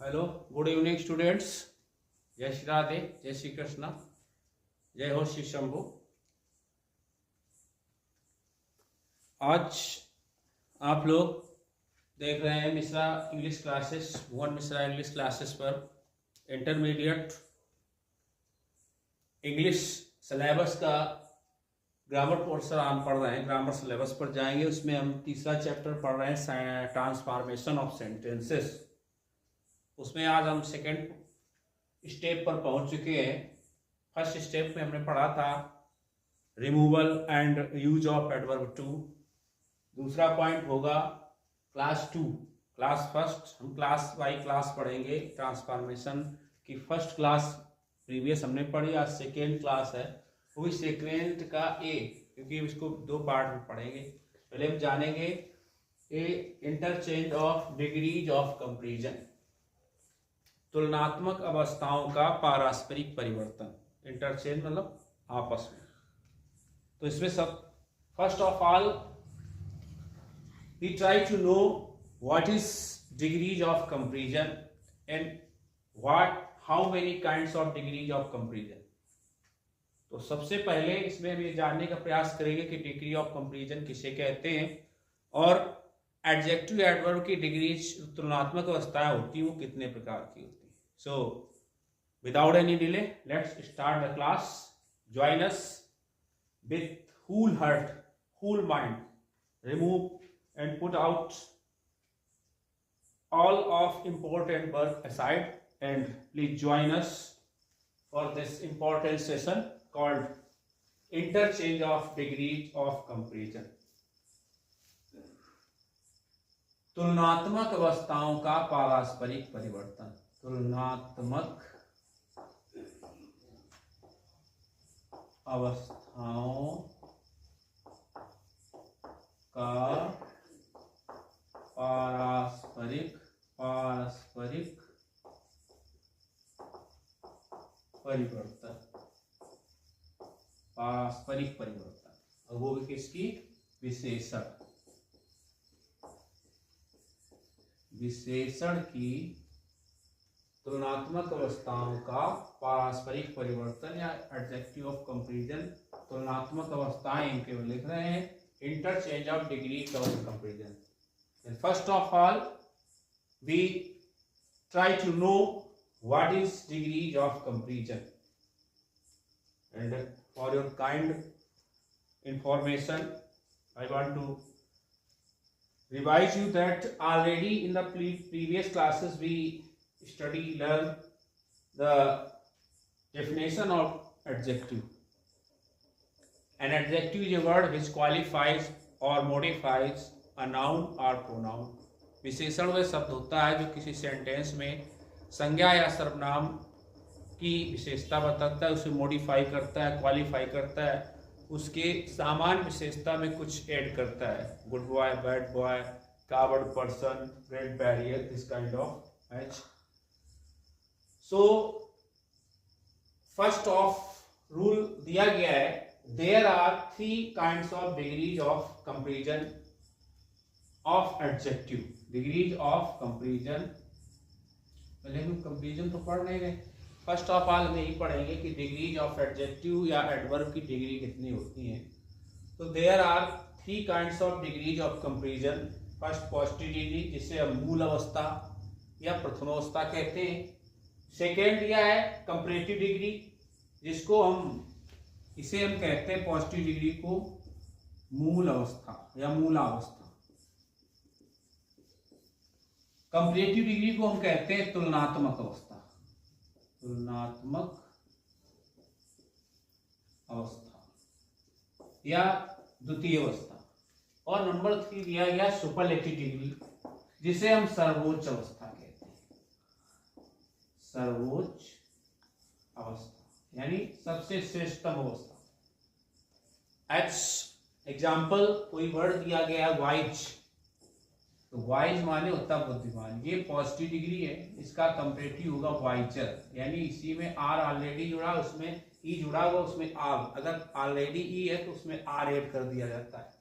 Hello, good evening students. जय श्री राधे, जय श्री कृष्णा, जय हो श्री शंभु। आज आप लोग देख रहे हैं मिश्रा इंग्लिश क्लासेस, भुवन मिश्रा इंग्लिश क्लासेस पर इंटरमीडिएट इंग्लिश सिलेबस का ग्रामर पोर्शन हम पढ़ रहे हैं। ग्रामर सिलेबस पर जाएंगे, उसमें हम तीसरा चैप्टर पढ़ रहे हैं, ट्रांसफॉर्मेशन ऑफ सेंटेंसेस। उसमें आज हम सेकेंड स्टेप पर पहुंच चुके हैं। फर्स्ट स्टेप में हमने पढ़ा था removal and use of adverb two. दूसरा पॉइंट होगा क्लास टू, क्लास फर्स्ट। हम क्लास बाई क्लास पढ़ेंगे। ट्रांसफॉर्मेशन की फर्स्ट क्लास प्रीवियस हमने पढ़ी, आज सेकेंड क्लास है, वो भी सेकेंड का ए, क्योंकि इसको दो पार्ट में पढ़ेंगे। पहले हम जानेंगे a interchange of degrees of comparison, तुलनात्मक अवस्थाओं का पारस्परिक परिवर्तन। इंटरचेंज मतलब आपस में। तो इसमें सब first of all we try to know what is degrees of comparison and what how many kinds of degrees of comparison. तो सबसे पहले इसमें हम ये जानने का प्रयास करेंगे कि डिग्री ऑफ कंपैरिजन किसे कहते हैं और एडजेक्टिव एडवर्ब की डिग्रीज तुलनात्मक अवस्थाएं होती हैं वो कितने प्रकार की होती हैं। So, without any delay, let's start the class. Join us with whole heart, whole mind. Remove and put out all of important work aside and please join us for this important session called interchange of degrees of comparison. तुलनात्मक अवस्थाओं का पारस्परिक परिवर्तन। तुलनात्मक अवस्थाओं का पारस्परिक परिवर्तन, पारस्परिक परिवर्तन, और वो भी किसकी? विशेषण की तुलनात्मक अवस्थाओं का पारस्परिक परिवर्तन या एडजेक्टिव ऑफ कंपैरिजन। तुलनात्मक अवस्थाएं इनके लिख रहे हैं interchange of degrees of comparison. First of all we try to know what is degrees of comparison and for your kind information I want to revise you that already in the previous classes we learn the definition of adjective. An adjective is a word which qualifies or modifies a noun or pronoun. विशेषण वह शब्द होता है जो किसी sentence में संज्ञा या सर्वनाम की विशेषता बताता है, उसे मॉडिफाई करता है, क्वालिफाई करता है, उसके सामान्य विशेषता में कुछ ऐड करता है। Good boy, bad boy, coward person, great barrier, this kind of H. So first of rule दिया गया है, there are 3 kinds of degrees of comparison of adjective. Degrees of comparison, पहले हम कंपैरिजन तो पढ़ नहीं रहे। फर्स्ट ऑफ ऑल हम यही पढ़ेंगे कि डिग्रीज ऑफ एडजेक्टिव या एडवर्ब की डिग्री कितनी होती है। तो there are 3 kinds of degrees of comparison. First positive degree, जिसे हम मूल अवस्था या प्रथमावस्था कहते हैं। सेकेंड दिया है कंपैरेटिव डिग्री, जिसको इसे हम कहते हैं पॉजिटिव डिग्री को मूल अवस्था या मूलावस्था। कंपैरेटिव डिग्री को हम कहते हैं तुलनात्मक अवस्था, तुलनात्मक अवस्था या द्वितीय अवस्था। और नंबर 3 दिया गया सुपरलेटिव डिग्री, जिसे हम सर्वोच्च अवस्था कहते हैं। सर्वोच्च अवस्था यानी सबसे श्रेष्ठतम अवस्था। एग्जाम्पल, कोई वर्ड दिया गया वाइज, तो वाइज माने होता बुद्धिमान, ये पॉजिटिव डिग्री है। इसका कंपैरेटिव होगा वाइजर, यानी इसी में आर ऑलरेडी जुड़ा, उसमें ई जुड़ा हुआ, उसमें आर, अगर ऑलरेडी ई है तो उसमें आर ऐड कर दिया जाता है।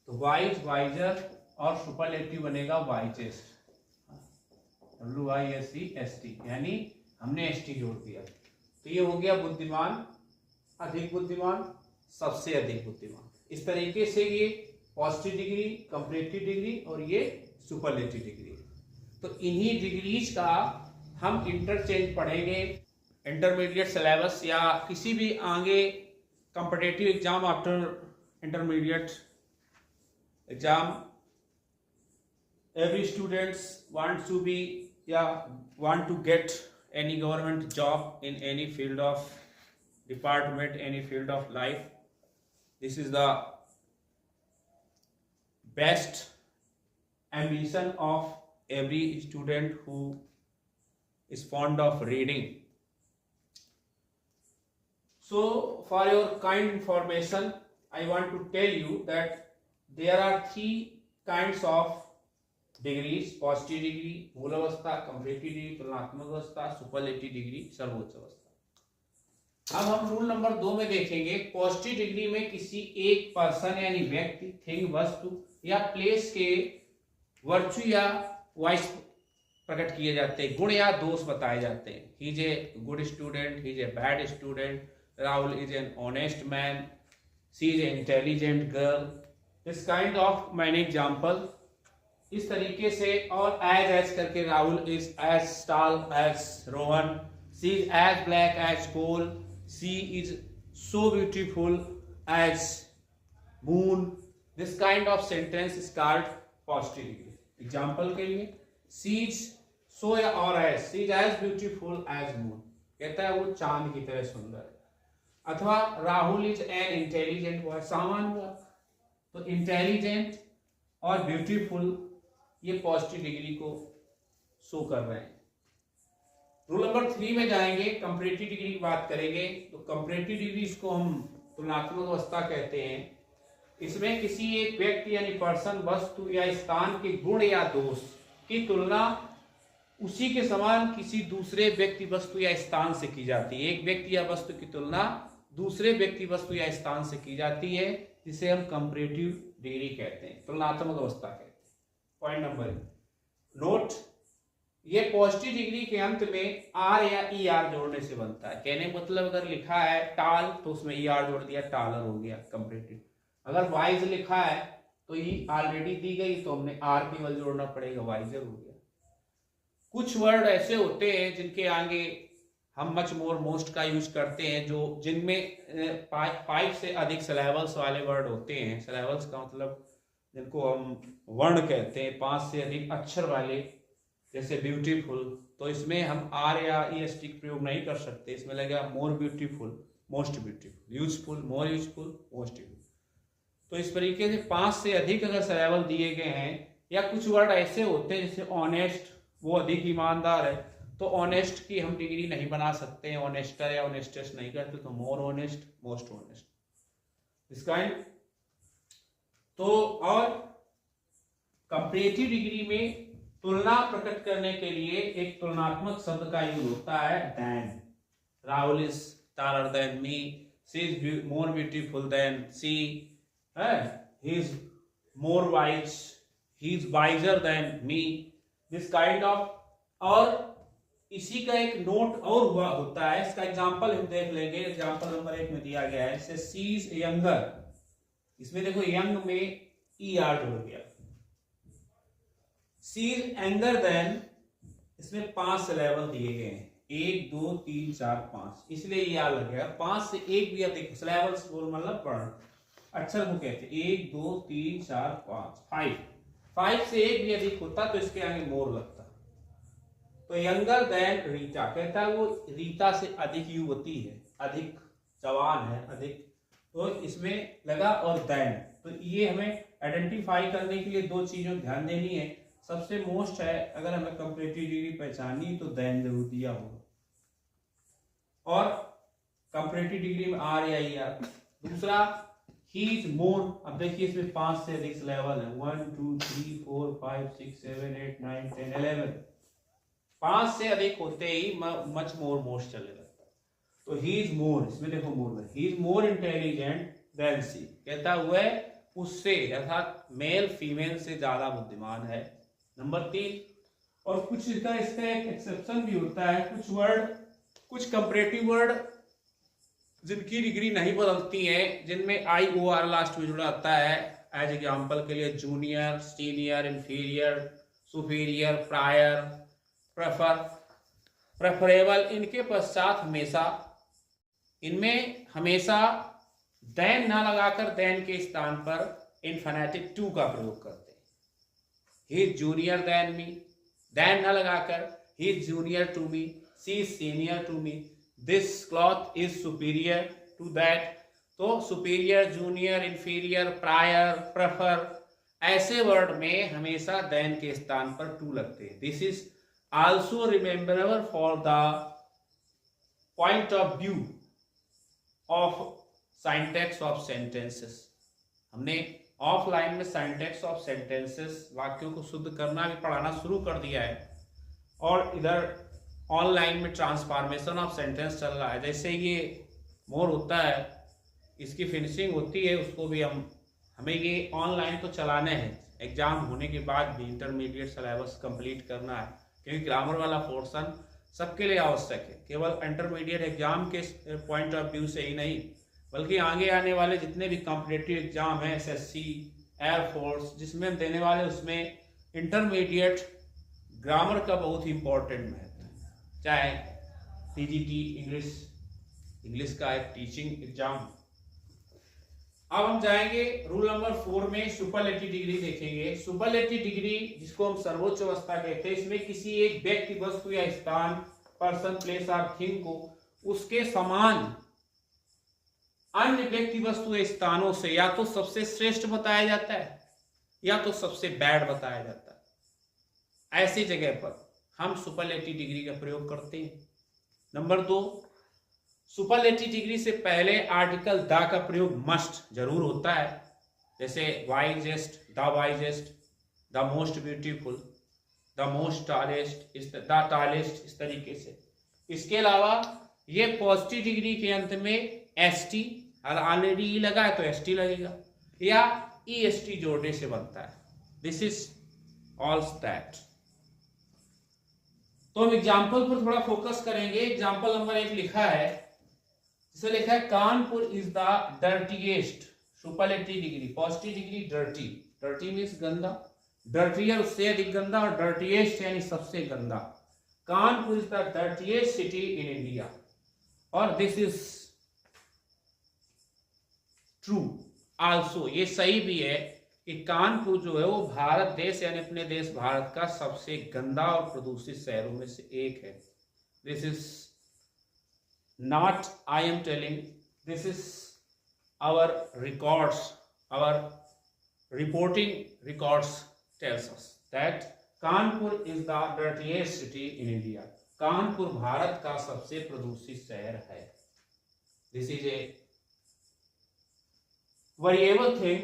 तो वाइज, वाइजर और सुपरलेटिव बनेगा वाइजेस्ट। WISC यानी हमने ST जोड़ दिया। तो ये हो गया बुद्धिमान, अधिक बुद्धिमान, सबसे अधिक बुद्धिमान। इस तरीके से ये पॉजिटिव डिग्री, कंपैरेटिव डिग्री और ये सुपरलेटिव डिग्री। तो इन्हीं डिग्रीज का हम इंटरचेंज पढ़ेंगे इंटरमीडिएट सिलेबस या किसी भी आगे competitive exam after intermediate exam. Every students want to be या want to get any government job in any field of department, any field of life. This is the best ambition of every student who is fond of reading. So for your kind information, I want to tell you that there are 3 kinds of degrees: positive degree, मूल अवस्था, comparative degree, तुलनात्मक अवस्था, superlative degree, सर्वोच्च अवस्था। अब हम rule number 2 में देखेंगे पॉजिटिव डिग्री में किसी एक पर्सन यानी व्यक्ति, थिंग, वस्तु या प्लेस के वर्चू या वाइस प्रकट किए जाते हैं, गुण या दोष बताए जाते हैं। He is a good student, he is a bad student, Rahul is an honest man, she is a intelligent girl, this kind of many example. इस तरीके से और एज करके Rahul is as tall as Rohan, she is as black as coal, she is so beautiful as moon. This kind of sentence is called positive degree. Example के लिए she is so or as she is as beautiful as moon, कहता है वो चांद की तरह सुंदर है। अथवा राहुल इज एन इंटेलिजेंट, हुआ सामान हुआ। तो इंटेलिजेंट और ब्यूटीफुल ये पॉजिटिव डिग्री को शो कर रहे हैं। रूल नंबर 3 में जाएंगे, कंपैरेटिव डिग्री की बात करेंगे। तो कंपैरेटिव डिग्री इसको हम तुलनात्मक अवस्था कहते हैं। इसमें किसी एक व्यक्ति यानी पर्सन, वस्तु या स्थान के गुण या दोष की तुलना उसी के समान किसी दूसरे व्यक्ति, वस्तु या स्थान से की जाती है। एक व्यक्ति या वस्तु की तुलना दूसरे व्यक्ति, वस्तु या स्थान से की जाती है, जिसे हम कंपैरेटिव डिग्री कहते हैं, तुलनात्मक अवस्था कहते हैं। पॉइंट नंबर नोट, ये पॉजिटिव डिग्री के अंत में आर या ई आर जोड़ने से बनता है। कहने मतलब अगर लिखा है टाल तो उसमें ई आर जोड़ दिया, टालर हो गया कंपैरेटिव। अगर वाइज लिखा है तो ई ऑलरेडी दी गई तो हमने आर केवल जोड़ना पड़ेगा, वाइजर हो गया। कुछ वर्ड ऐसे होते हैं जिनके आगे हम मच मोर मोस्ट का यूज करते हैं, जो जिनमें 5 से अधिक सिलेबल्स वाले वर्ड होते हैं। सिलेबल्स का मतलब जिनको हम वर्ण कहते हैं, 5 से अधिक अक्षर वाले, जैसे ब्यूटीफुल। तो इसमें हम आर या EST प्रयोग नहीं कर सकते, इसमें लगेगा more beautiful, most beautiful, useful, more useful, most useful. तो इस तरीके से 5 से अधिक अगर सिलेबल दिए गए हैं, या कुछ वर्ड ऐसे होते हैं जैसे ऑनेस्ट, वो अधिक ईमानदार है, तो ऑनेस्ट की हम डिग्री नहीं बना सकते हैं, ऑनेस्टर या ऑनेस्टेस्ट नहीं करते, तो मोर ऑनेस्ट, मोस्ट ऑनेस्ट, इस काइंड। तो और कंपैरेटिव डिग्री में तुलना प्रकट करने के लिए एक तुलनात्मक शब्द का यूज होता है than. Rahul is taller than me, she is more beautiful than she, he is more wise, he is wiser than me, this kind of। और इसी का एक नोट और हुआ होता है, इसका एग्जांपल हम देख लेंगे। एग्जांपल नंबर 1 में दिया गया है, जैसे she is younger, इसमें देखो यंग में ER जोड़ गया। सी इज यंगर देन, इसमें 5 सिलेबल दिए गए हैं, 1 2 3 4 5, इसलिए ये लग गया। 5 से एक भी अधिक सिलेबल्स बोल मतलब वर्ण, अक्षर को कहते हैं। 1 2 3 4 5, 5 से एक भी अधिक होता तो इसके आगे मोर लगता। तो यंगर देन रीता, कहता है वो रीता से अधिक युवती है, अधिक जवान है, अधिक। तो इसमें लगा और देन। तो ये हमें आइडेंटिफाई करने के लिए 2 चीजों ध्यान देनी है। सबसे मोस्ट है, अगर हमें कंपैरेटिव डिग्री पहचाननी तो देन जरूर दिया होगा, और कंपैरेटिव डिग्री में आर या ई आर। दूसरा ही इज मोर, अब देखिए इसमें 5 से अधिक लेवल है, 1 2 3 4 5 6 7 8 9 10 11, 5 से अधिक होते ही मच मोर मोस्ट चले लगता है। तो ही इज मोर, इसमें देखो मोर है, he is more intelligent than she, कहता हुआ उससे अर्थात मेल फीमेल से ज्यादा बुद्धिमान है। नंबर 3, और कुछ इसका एक एक्सेप्शन भी होता है, कुछ कंपैरेटिव वर्ड जिनकी डिग्री नहीं बदलती है, जिनमें IOR लास्ट में जुड़ा आता है। एज एग्जाम्पल के लिए junior, senior, inferior, superior, prior, preferable, इनके पश्चात इनमें हमेशा देन ना लगाकर देन के स्थान पर इन्फिनेटिव टू का प्रयोग करते हैं। He is junior than me, than ना लगाकर he is junior to me, she is senior to me, this cloth is superior to that. तो superior, junior, inferior, prior, prefer, ऐसे वर्ड में हमेशा देन के स्थान पर टू लगते हैं। This is also rememberable for the point of view of syntax of sentences. हमने ऑफलाइन में सिंटैक्स ऑफ सेंटेंसेस, वाक्यों को शुद्ध करना भी पढ़ाना शुरू कर दिया है, और इधर ऑनलाइन में ट्रांसफॉर्मेशन ऑफ सेंटेंस चल रहा है। जैसे ये मोर होता है, इसकी फिनिशिंग होती है, उसको भी हमें ये ऑनलाइन तो चलाने हैं। एग्जाम होने के बाद भी इंटरमीडिएट सिलेबस कंप्लीट करना है, क्योंकि ग्रामर वाला पोर्शन सबके लिए आवश्यक है। केवल इंटरमीडिएट एग्जाम के पॉइंट ऑफ व्यू से ही नहीं, बल्कि आगे आने वाले जितने भी कॉम्पिटिटिव एग्जाम हैं, SSC, एयरफोर्स, जिसमें हम देने वाले, उसमें इंटरमीडिएट ग्रामर का बहुत ही इंपॉर्टेंट महत्व है। चाहे TGT इंग्लिश का एक टीचिंग एग्जाम। अब हम जाएंगे रूल नंबर 4 में, सुपरलेटिव डिग्री देखेंगे। सुपरलेटिव डिग्री, जिसको हम सर्वोच्च अवस्था कहते हैं, इसमें किसी एक व्यक्ति, वस्तु या स्थान, पर्सन, प्लेस और थिंग को उसके समान अन्य व्यक्ति, वस्तु या स्थानों से या तो सबसे श्रेष्ठ बताया जाता है या तो सबसे बैड बताया जाता है। ऐसी जगह पर हम सुपरलेटिव डिग्री का प्रयोग करते हैं। नंबर 2, सुपरलेटिव डिग्री से पहले आर्टिकल द का प्रयोग मस्ट जरूर होता है, जैसे wisest, the wisest, the most beautiful, the most tallest, the tallest, इस तरीके से। इसके अलावा ये पॉजिटिव डिग्री के अंत में ST, और ऑलरेडी ई लगा है तो ST लगेगा, या EST जोड़ने से बनता है। This is all that. तो हम एग्जाम्पल पर थोड़ा फोकस करेंगे। एग्जाम्पल नंबर 1 लिखा है, जिसे लिखा है Kanpur is the dirtiest. Superlative degree, positive degree dirty, dirty means गंदा, डर्टियर उससे अधिक गंदा, और डर्टीएस्ट यानी सबसे गंदा। Kanpur is the dirtiest city in India, और दिस इज ट्रू आल्सो, ये सही भी है कि कानपुर जो है वो भारत देश यानी अपने देश भारत का सबसे गंदा और प्रदूषित शहरों में से एक है। This is not I am telling, this is our records, our reporting records tells us that Kanpur is the dirtiest city in India. Kanpur Bharat का सबसे प्रदूषित शहर है। This is a variable thing.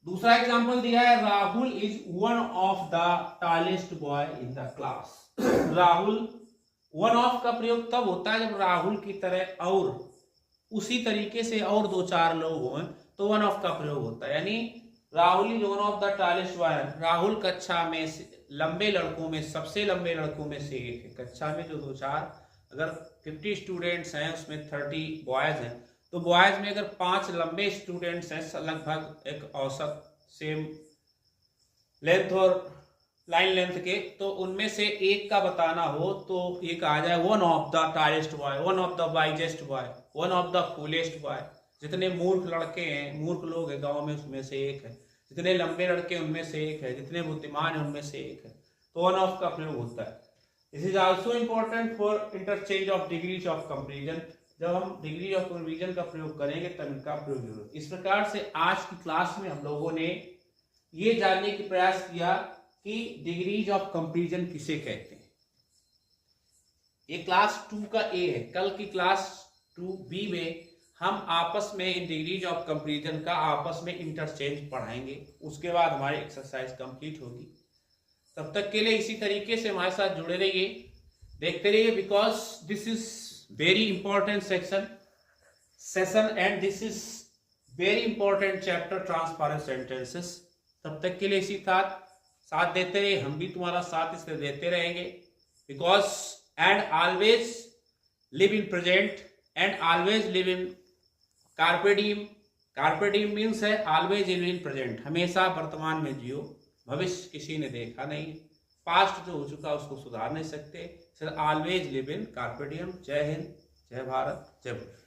दूसरा एग्जांपल दिया है, Rahul is one of the tallest boy in the class. Rahul, one of का प्रयोग तब होता है जब राहुल की तरह और उसी तरीके से और 2-4 लोग हों तो वन ऑफ का प्रयोग होता है। यानी Rahul is one of the tallest boy, Rahul कक्षा में लंबे लड़कों में, सबसे लंबे लड़कों में से एक है। कक्षा में जो 2-4, अगर 50 स्टूडेंट्स हैं उसमें 30 बॉयज हैं, तो बॉयज में अगर 5 लंबे स्टूडेंट्स हैं, लगभग एक औसत सेम लेंथ और लाइन लेंथ के, तो उनमें से एक का बताना हो तो एक आ जाए one of the tallest boy, one of the wisest boy, one of the foolest boy. जितने मूर्ख लड़के हैं, मूर्ख लोग हैं गांव में, उसमें से एक है। जितने लंबे लड़के उनमें से एक है। जितने बुद्धिमान हैं उनमें से एक है। तो वन ऑफ का प्रयोग होता है। This is also important for interchange of degrees of comparison. जब हम डिग्री ऑफ कंपैरिजन का प्रयोग करेंगे तब इनका प्रयोग जरूर। इस प्रकार से आज की क्लास में हम लोगों ने ये जानने की प्रयास किया कि डिग्रीज ऑफ कंपैरिजन किसे कहते हैं। ये क्लास 2 का ए है। कल की क्लास 2B में हम आपस में इन डिग्रीज ऑफ कंपैरिजन का आपस में इंटरचेंज पढ़ाएंगे। उसके बाद हमारी एक्सरसाइज कंप्लीट होगी। तब तक के लिए इसी तरीके से हमारे साथ जुड़े रहिए, देखते रहिए, because this is very important session and this is very important chapter transparent sentences. तब तक के लिए इसी साथ साथ देते रहे, हम भी तुम्हारा साथ इसलिए देते रहेंगे। Because and always live in present and always live in कार्pe diem। कार्pe diem मीन्स है ऑलवेज लिव इन प्रेजेंट, हमेशा वर्तमान में जियो, भविष्य किसी ने देखा नहीं, पास्ट जो हो चुका उसको सुधार नहीं सकते, सिर्फ ऑलवेज लिव इन कार्pe diem। जय हिंद, जय भारत, जय भारत।